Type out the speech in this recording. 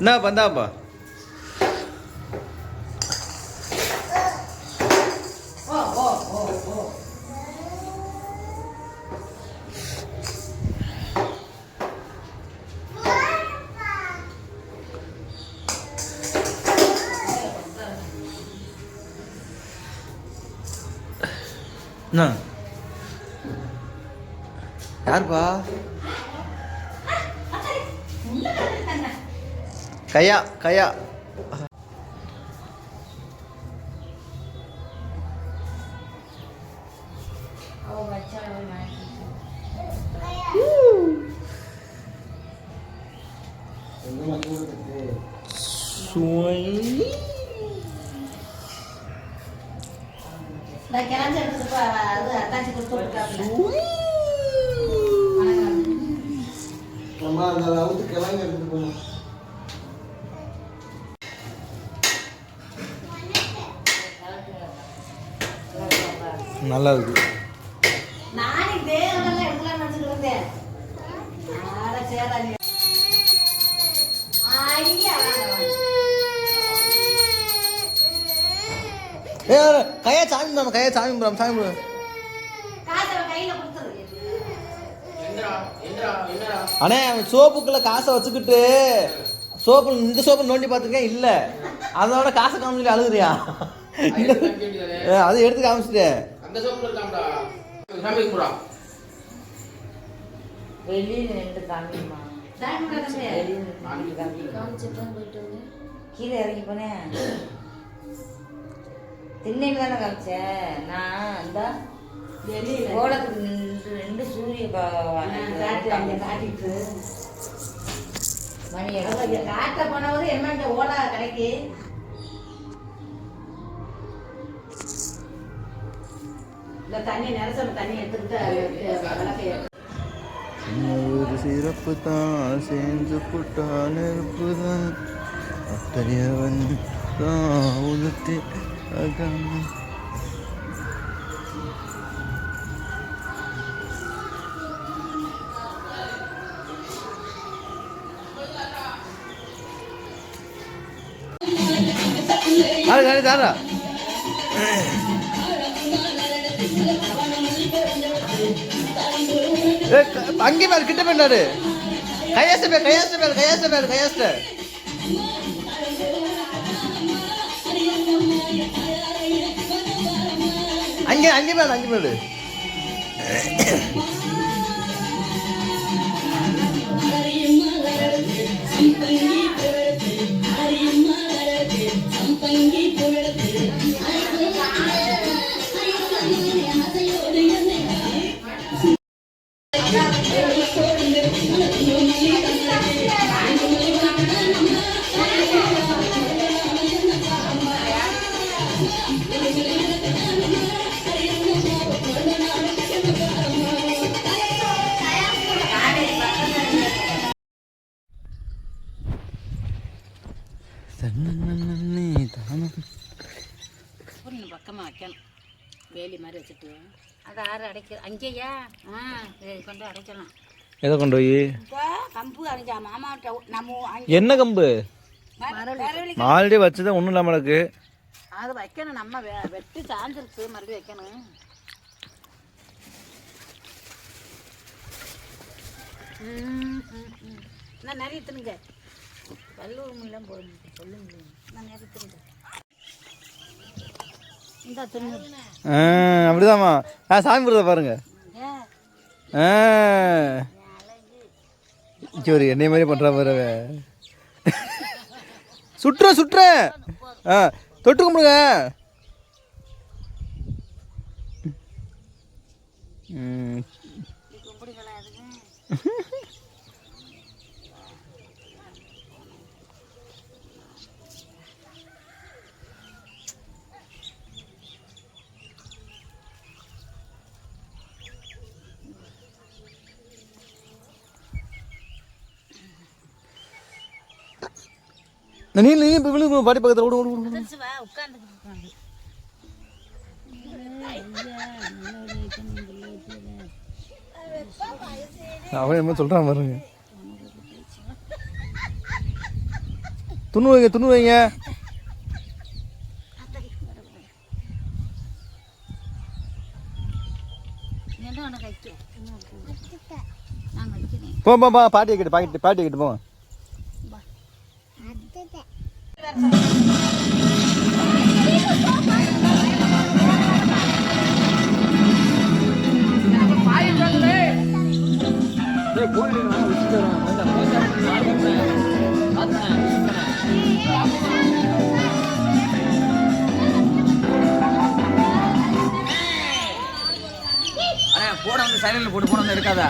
என்ன பந்தாப்பா என்ன யாருப்பா கையா கையா நல்லா இருக்கு. கையா சாமி கும்பிடாம கையா சாமி கும்பிடாம சாமி கும்பிடு. அண்ணே அவன் சோப்புக்குள்ள காசை வச்சுக்கிட்டு சோப்பு இந்த சோப்பு நோண்டி பார்த்துருக்கேன் இல்ல அதோட காசை காமிச்சிட்டு அழுகுறியா? அது எடுத்து காமிச்சிட்டு கீழே இறங்கி போனேன். திண்ணையில தானே காமிச்சேன் நான். இந்த கோலத்துக்கு நின்று சூரிய காட்டிட்டு மணி காட்ட போனவது என்ன ஓலா கடைக்கு இந்த தண்ணி நிறச்ச தண்ணி எடுத்துக்கிட்டு ஒரு சிறப்பு தான் செஞ்சு புட்டா நெருப்பு தான் அத்தனையவன் தான் உளுத்தி தாரா அங்கே மேல கிட்ட போயிட்டாரு. கையாச பேர் கையாச பேர் கையாச பேர் கையாச அங்கே அங்கே மேல அங்கே மேல பக்கமாக வைக்கணும். வேலி மாதிரி வச்சுட்டு அதை ஆறு அடைக்க அங்கேயா கொண்டு அடைக்கலாம். எதை கொண்டு போய் கம்பு அரைஞ்சா மாமாட்ட நம்ம என்ன கம்பு ஆல்ரெடி வச்சுதான் ஒன்றும் இல்லாமல் இருக்கு. அது வைக்கணும். நம்ம வெட்டி சாஞ்சிருக்கு மறுபடியும் வைக்கணும். நான் நிறைய தின்னுங்க வல்லூர் எல்லாம் போடணும் சொல்லுங்க. நான் நிறைய தின்னுங்க அப்படிதாம்மா. சாமி குடுத்த பாருங்க. ஒரு என்னை மாதிரி பண்ற பாரு. சுற்ற சுற்ற தொட்டு கும்பிடுங்க. நீ நீ இப்போ விழுந்து பாட்டி பக்கத்தில் ஓடு ஓடு ஓடு அவன் என்ன சொல்கிறான் பாருங்க. துணு வைங்க துணு வைங்க. என்ன உனக்கு வைக்க நான் வைக்கிறேன். போ போ போ பாட்டியை கிட்ட பாட்டியை கிட்ட போங்க. போன வந்து சைலண்ட்ல போட்டு போன வந்து இருக்காதா?